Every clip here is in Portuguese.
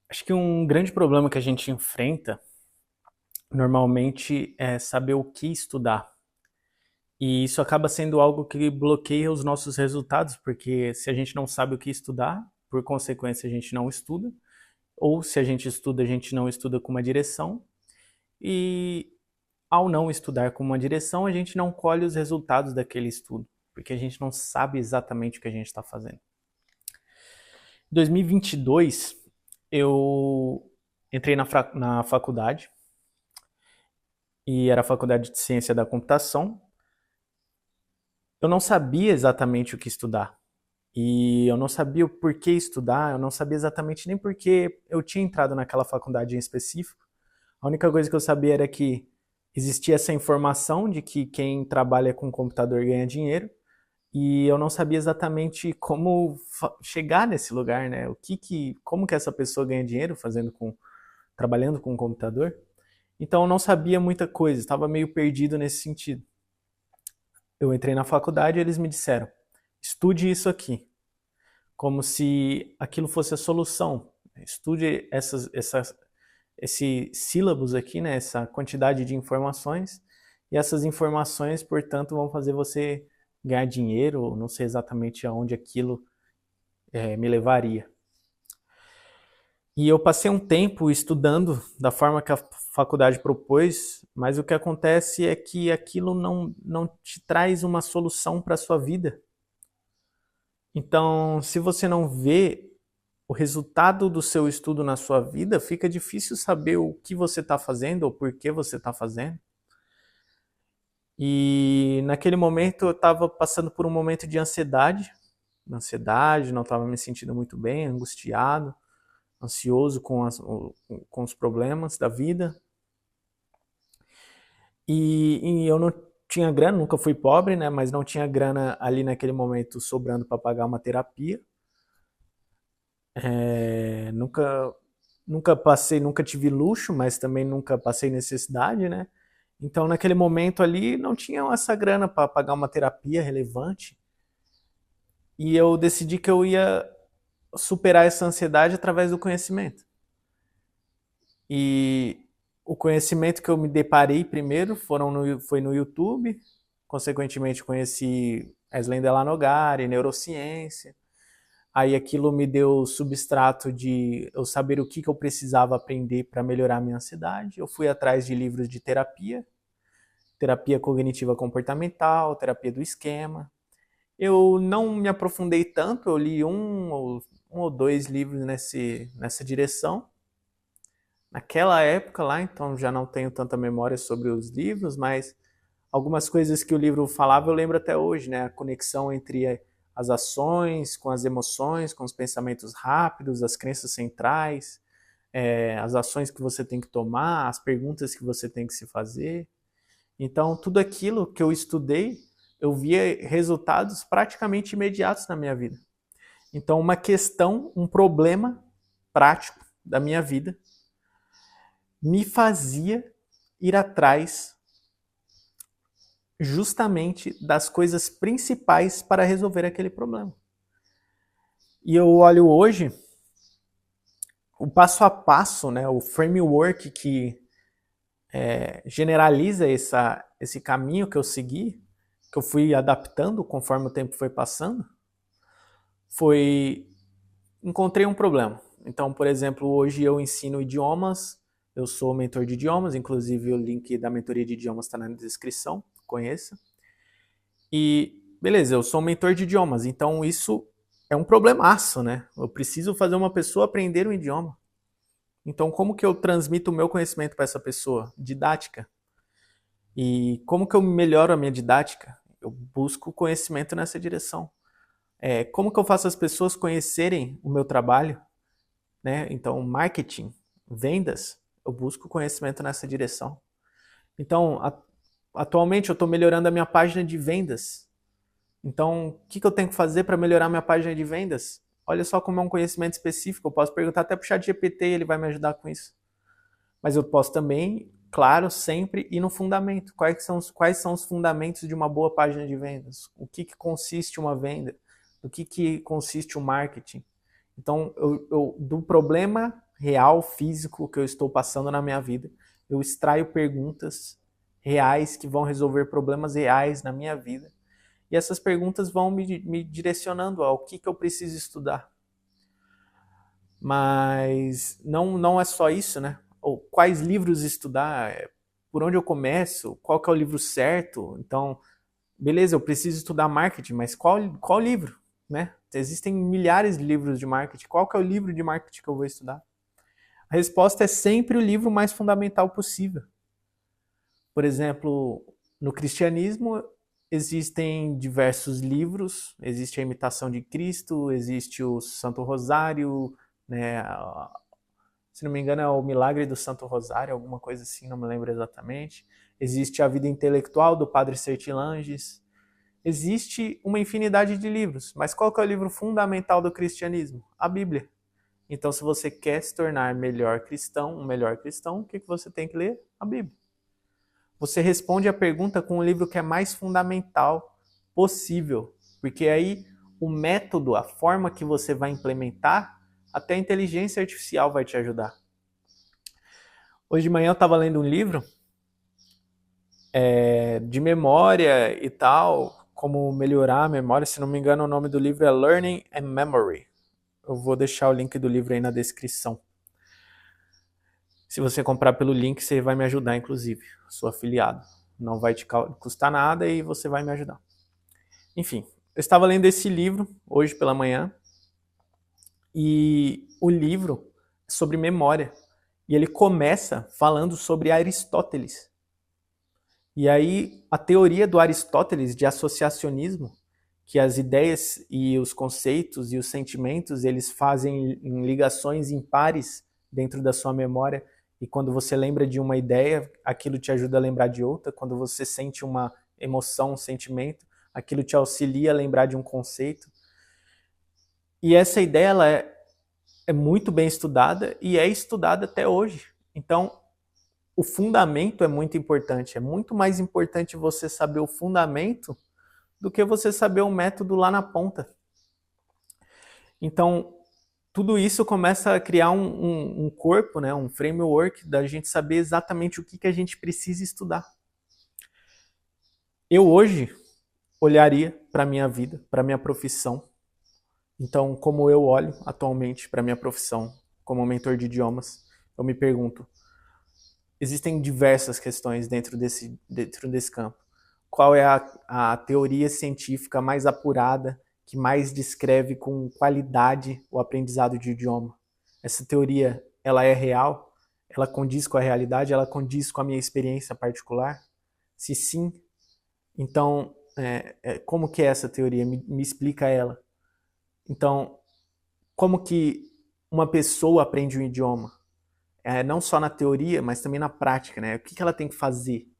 Acho que um grande problema que a gente enfrenta normalmente é saber o que estudar. E isso acaba sendo algo que bloqueia os nossos resultados, porque se a gente não sabe o que estudar, por consequência a gente não estuda, ou se a gente não estuda com uma direção, e ao não estudar com uma direção, a gente não colhe os resultados daquele estudo, porque a gente não sabe exatamente o que a gente está fazendo. Em 2022, eu entrei na faculdade, e era a faculdade de ciência da computação. Eu não sabia exatamente o que estudar. E eu não sabia o porquê estudar, eu não sabia exatamente nem porque eu tinha entrado naquela faculdade em específico. A única coisa que eu sabia era que existia essa informação de que quem trabalha com computador ganha dinheiro, e eu não sabia exatamente como chegar nesse lugar, né? Como que essa pessoa ganha dinheiro trabalhando com computador? Então eu não sabia muita coisa, estava meio perdido nesse sentido. Eu entrei na faculdade e eles me disseram: estude isso aqui, como se aquilo fosse a solução. Estude esse sílabus aqui, né, essa quantidade de informações, e essas informações, portanto, vão fazer você ganhar dinheiro. Não sei exatamente aonde aquilo me levaria. E eu passei um tempo estudando da forma que a faculdade propôs, mas o que acontece é que aquilo não te traz uma solução para a sua vida. Então, se você não vê o resultado do seu estudo na sua vida, fica difícil saber o que você está fazendo ou por que você está fazendo. E naquele momento eu estava passando por um momento de ansiedade, não estava me sentindo muito bem, angustiado, ansioso com os problemas da vida. E eu não tinha grana, nunca fui pobre, né? Mas não tinha grana ali naquele momento sobrando para pagar uma terapia. Nunca tive luxo, mas também nunca passei necessidade, né? Então, naquele momento ali, não tinha essa grana para pagar uma terapia relevante. E eu decidi que eu ia superar essa ansiedade através do conhecimento. E o conhecimento que eu me deparei primeiro foi no YouTube. Consequentemente, conheci Eslen Delanogari, neurociência. Aí aquilo me deu substrato de eu saber o que eu precisava aprender para melhorar a minha ansiedade. Eu fui atrás de livros de terapia, terapia cognitiva comportamental, terapia do esquema. Eu não me aprofundei tanto, eu li um ou dois livros nessa direção. Naquela época lá, então já não tenho tanta memória sobre os livros, mas algumas coisas que o livro falava eu lembro até hoje, né? A conexão entre as ações, com as emoções, com os pensamentos rápidos, as crenças centrais, as ações que você tem que tomar, as perguntas que você tem que se fazer. Então, tudo aquilo que eu estudei, eu via resultados praticamente imediatos na minha vida. Então, uma questão, um problema prático da minha vida me fazia ir atrás justamente das coisas principais para resolver aquele problema. E eu olho hoje o passo a passo, né, o framework que generaliza esse caminho que eu segui, que eu fui adaptando conforme o tempo foi passando, foi encontrei um problema. Então, por exemplo, hoje eu ensino idiomas, eu sou mentor de idiomas, inclusive o link da mentoria de idiomas está na descrição, conheça. E beleza, eu sou um mentor de idiomas, então isso é um problemaço, né? Eu preciso fazer uma pessoa aprender um idioma. Então, como que eu transmito o meu conhecimento para essa pessoa? Didática. E como que eu melhoro a minha didática? Eu busco conhecimento nessa direção. Como que eu faço as pessoas conhecerem o meu trabalho? Né? Então, marketing, vendas, eu busco conhecimento nessa direção. Então, atualmente eu estou melhorando a minha página de vendas. Então, o que eu tenho que fazer para melhorar minha página de vendas? Olha só como é um conhecimento específico. Eu posso perguntar até para o ChatGPT e ele vai me ajudar com isso. Mas eu posso também, claro, sempre ir no fundamento. Quais são os fundamentos de uma boa página de vendas? O que consiste uma venda? Do que consiste o marketing? Então, do problema real, físico que eu estou passando na minha vida. Eu extraio perguntas reais que vão resolver problemas reais na minha vida. E essas perguntas vão me direcionando ao que eu preciso estudar. Mas não é só isso, né? Ou quais livros estudar, por onde eu começo, qual que é o livro certo. Então, beleza, eu preciso estudar marketing, mas qual livro, né? Existem milhares de livros de marketing. Qual que é o livro de marketing que eu vou estudar? A resposta é sempre o livro mais fundamental possível. Por exemplo, no cristianismo existem diversos livros, existe a Imitação de Cristo, existe o Santo Rosário, né? Se não me engano é o Milagre do Santo Rosário, alguma coisa assim, não me lembro exatamente. Existe a Vida Intelectual do Padre Sertilanges. Existe uma infinidade de livros, mas qual que é o livro fundamental do cristianismo? A Bíblia. Então, se você quer se tornar um melhor cristão, o que você tem que ler? A Bíblia. Você responde a pergunta com o livro que é mais fundamental possível, porque aí o método, a forma que você vai implementar, até a inteligência artificial vai te ajudar. Hoje de manhã eu estava lendo um livro de memória e tal, como melhorar a memória. Se não me engano, o nome do livro é Learning and Memory. Eu vou deixar o link do livro aí na descrição. Se você comprar pelo link, você vai me ajudar, inclusive. Sou afiliado. Não vai te custar nada e você vai me ajudar. Enfim, eu estava lendo esse livro hoje pela manhã e o livro é sobre memória. E ele começa falando sobre Aristóteles. E aí, a teoria do Aristóteles de associacionismo, que as ideias e os conceitos e os sentimentos, eles fazem ligações impares dentro da sua memória, e quando você lembra de uma ideia, aquilo te ajuda a lembrar de outra. Quando você sente uma emoção, um sentimento, aquilo te auxilia a lembrar de um conceito. E essa ideia ela é muito bem estudada e é estudada até hoje. Então, o fundamento é muito importante. É muito mais importante você saber o fundamento do que você saber o método lá na ponta. Então, tudo isso começa a criar um corpo, né, um framework da gente saber exatamente o que a gente precisa estudar. Eu hoje olharia para a minha vida, para a minha profissão. Então, como eu olho atualmente para a minha profissão como mentor de idiomas, eu me pergunto, existem diversas questões dentro desse campo. Qual é a teoria científica mais apurada, que mais descreve com qualidade o aprendizado de idioma? Essa teoria, ela é real? Ela condiz com a realidade? Ela condiz com a minha experiência particular? Se sim, então, como que é essa teoria? Me explica ela. Então, como que uma pessoa aprende um idioma? Não só na teoria, mas também na prática, né? O que ela tem que fazer?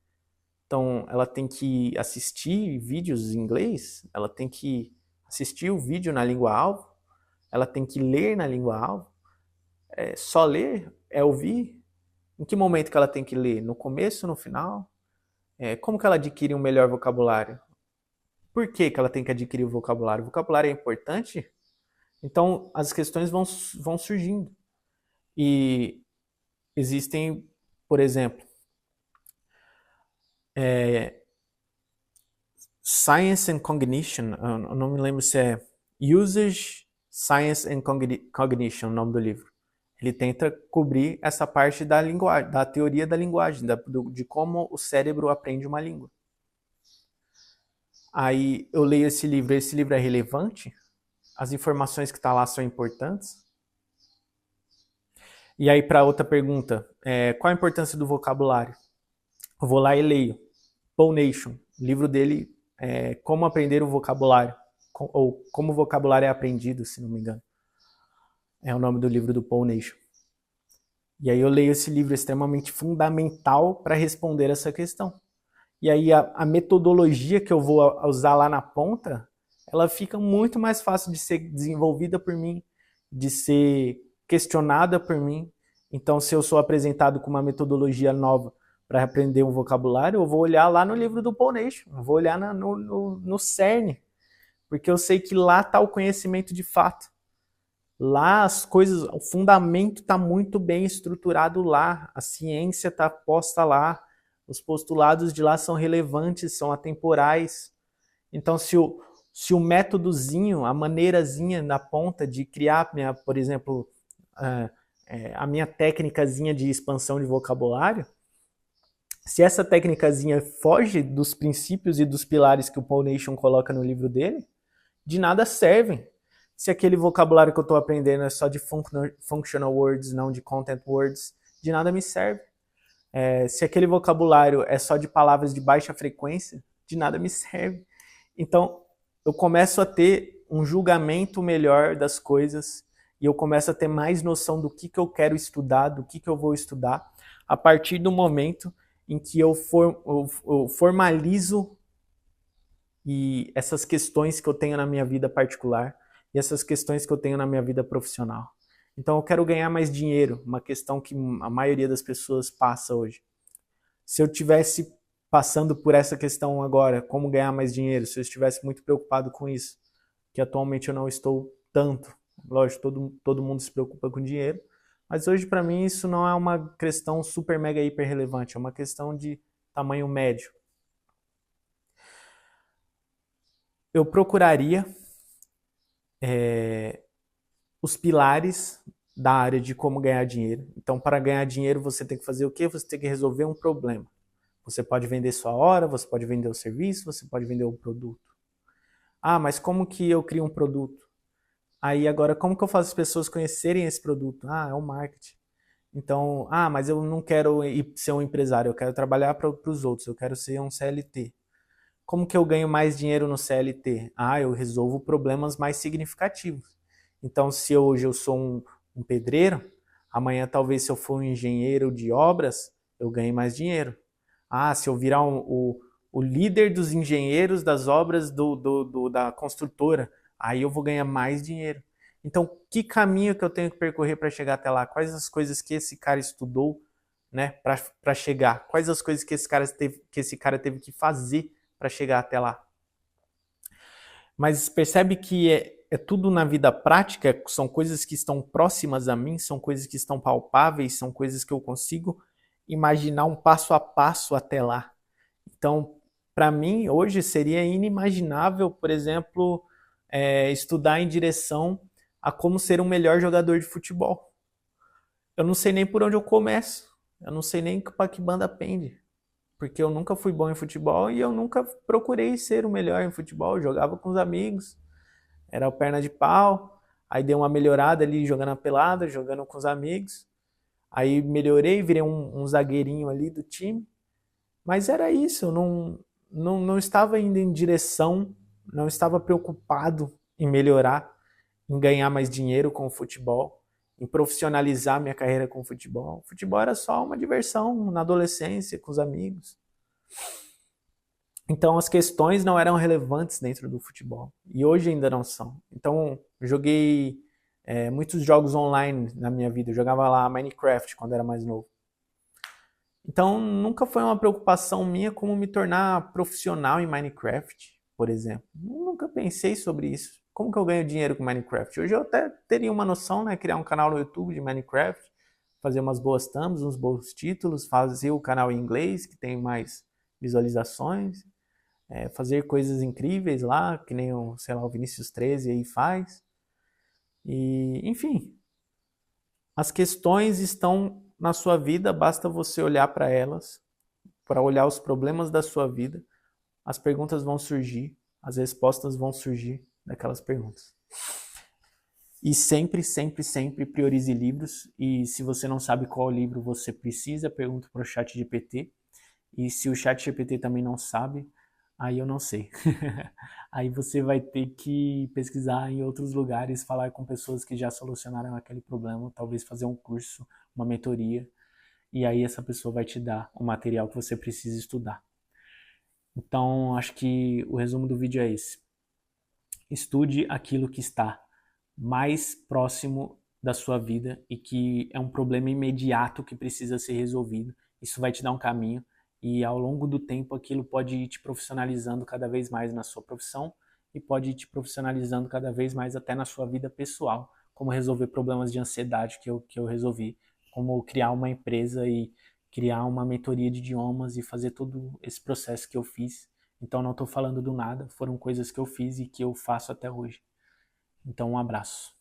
Então, ela tem que assistir vídeos em inglês, ela tem que assistir o vídeo na língua-alvo, ela tem que ler na língua-alvo. Só ler? É ouvir? Em que momento que ela tem que ler? No começo, no final? Como que ela adquire um melhor vocabulário? Por que ela tem que adquirir o vocabulário? O vocabulário é importante? Então, as questões vão surgindo. E existem, por exemplo, Science and Cognition, eu não me lembro se é Usage, Science and Cognition, o nome do livro. Ele tenta cobrir essa parte da linguagem, da teoria da linguagem, de como o cérebro aprende uma língua. Aí eu leio esse livro é relevante? As informações que estão lá são importantes? E aí, para outra pergunta, qual a importância do vocabulário? Eu vou lá e leio Paul Nation, o livro dele é Como Aprender o Vocabulário, ou Como o Vocabulário é Aprendido, se não me engano. É o nome do livro do Paul Nation. E aí eu leio esse livro extremamente fundamental para responder essa questão. E aí a metodologia que eu vou usar lá na ponta, ela fica muito mais fácil de ser desenvolvida por mim, de ser questionada por mim. Então, se eu sou apresentado com uma metodologia nova para aprender um vocabulário, eu vou olhar lá no livro do Paul Nation, eu vou olhar no cerne, porque eu sei que lá está o conhecimento de fato. Lá as coisas, o fundamento está muito bem estruturado lá, a ciência está posta lá, os postulados de lá são relevantes, são atemporais. Então, se o métodozinho, a maneirazinha na ponta de criar, por exemplo, a minha técnicazinha de expansão de vocabulário, se essa técnicazinha foge dos princípios e dos pilares que o Paul Nation coloca no livro dele, de nada servem. Se aquele vocabulário que eu estou aprendendo é só de functional words, não de content words, de nada me serve. Se aquele vocabulário é só de palavras de baixa frequência, de nada me serve. Então, eu começo a ter um julgamento melhor das coisas e eu começo a ter mais noção do que eu quero estudar, do que eu vou estudar, a partir do momento em que eu formalizo e essas questões que eu tenho na minha vida particular e essas questões que eu tenho na minha vida profissional. Então eu quero ganhar mais dinheiro, uma questão que a maioria das pessoas passa hoje. Se eu tivesse passando por essa questão agora, como ganhar mais dinheiro, se eu estivesse muito preocupado com isso, que atualmente eu não estou tanto, lógico, todo mundo se preocupa com dinheiro, mas hoje para mim isso não é uma questão super mega hiper relevante, é uma questão de tamanho médio. Eu procuraria os pilares da área de como ganhar dinheiro. Então, para ganhar dinheiro, você tem que fazer o quê? Você tem que resolver um problema. Você pode vender sua hora, você pode vender o serviço, você pode vender o produto. Ah, mas como que eu crio um produto? Aí agora, como que eu faço as pessoas conhecerem esse produto? Ah, é o marketing. Então, mas eu não quero ser um empresário, eu quero trabalhar para os outros, eu quero ser um CLT. Como que eu ganho mais dinheiro no CLT? Eu resolvo problemas mais significativos. Então, se hoje eu sou um pedreiro, amanhã talvez se eu for um engenheiro de obras, eu ganhe mais dinheiro. Se eu virar o líder dos engenheiros das obras da construtora, aí eu vou ganhar mais dinheiro. Então, que caminho que eu tenho que percorrer para chegar até lá? Quais as coisas que esse cara estudou, né, para chegar? Quais as coisas que esse cara teve que fazer para chegar até lá? Mas percebe que é tudo na vida prática, são coisas que estão próximas a mim, são coisas que estão palpáveis, são coisas que eu consigo imaginar um passo a passo até lá. Então, para mim, hoje seria inimaginável, por exemplo, estudar em direção a como ser um melhor jogador de futebol. Eu não sei nem por onde eu começo, eu não sei nem para que banda pende, porque eu nunca fui bom em futebol e eu nunca procurei ser o melhor em futebol. Eu jogava com os amigos, era o perna de pau, aí dei uma melhorada ali jogando a pelada, jogando com os amigos. Aí melhorei, virei um zagueirinho ali do time. Mas era isso, eu não estava indo em direção, não estava preocupado em melhorar, em ganhar mais dinheiro com o futebol, em profissionalizar minha carreira com o futebol. O futebol era só uma diversão na adolescência, com os amigos. Então as questões não eram relevantes dentro do futebol. E hoje ainda não são. Então eu joguei muitos jogos online na minha vida. Eu jogava lá Minecraft quando era mais novo. Então nunca foi uma preocupação minha como me tornar profissional em Minecraft, por exemplo. Nunca pensei sobre isso. Como que eu ganho dinheiro com Minecraft? Hoje eu até teria uma noção, né? Criar um canal no YouTube de Minecraft, fazer umas boas thumbs, uns bons títulos, fazer o canal em inglês, que tem mais visualizações, fazer coisas incríveis lá, que nem o, sei lá, o Vinícius 13 aí faz. E, enfim, as questões estão na sua vida, basta você olhar para elas, para olhar os problemas da sua vida, as perguntas vão surgir, as respostas vão surgir daquelas perguntas. E sempre, sempre, sempre priorize livros. E se você não sabe qual livro você precisa, pergunta para o ChatGPT. E se o ChatGPT também não sabe, aí eu não sei. Aí você vai ter que pesquisar em outros lugares, falar com pessoas que já solucionaram aquele problema, talvez fazer um curso, uma mentoria. E aí essa pessoa vai te dar o material que você precisa estudar. Então, acho que o resumo do vídeo é esse. Estude aquilo que está mais próximo da sua vida e que é um problema imediato que precisa ser resolvido. Isso vai te dar um caminho e ao longo do tempo aquilo pode ir te profissionalizando cada vez mais na sua profissão e pode ir te profissionalizando cada vez mais até na sua vida pessoal, como resolver problemas de ansiedade que eu resolvi, como criar uma empresa e criar uma mentoria de idiomas e fazer todo esse processo que eu fiz. Então não estou falando do nada, foram coisas que eu fiz e que eu faço até hoje. Então um abraço.